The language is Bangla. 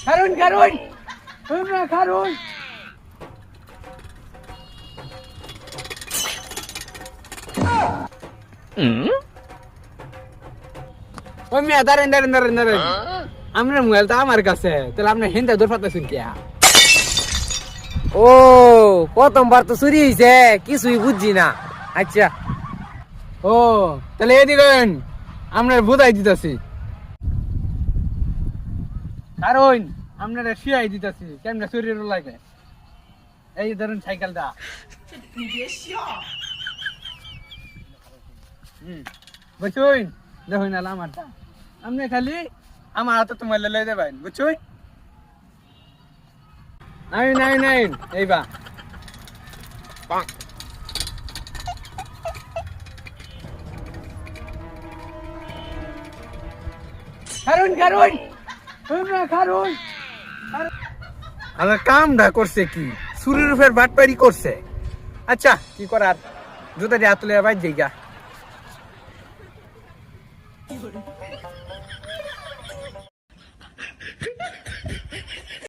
খারুন খারুন তোমরা খারুন ওই মিয়া দাঁড়ান আপনার মোবাইলটা আমার কাছে তাহলে আপনি হিন্দা দূর পাতাছেন কি ও প্রথমবার তো চুরি হয়েছে কিছুই বুঝছি না। আচ্ছা ও তাহলে এদিকেন আপনার বোধাই দিতেছি কারণ আপনারা শিয়াই দিতেছি কেমন শরীর লাগে এই ধরুন সাইকেলটা বুঝছুন দেখুন না আমারটা আপনি খালি আমার হাতে তোমার লেলে দেবেন বুঝছুন নাই এইবা খারুন তোমরা খারুন আমার কামটা করছে কি চুরির উপর বাটপারি করছে আচ্ছা কি করার জুতা দিয়ে হাত তুলে বাইর যাইগা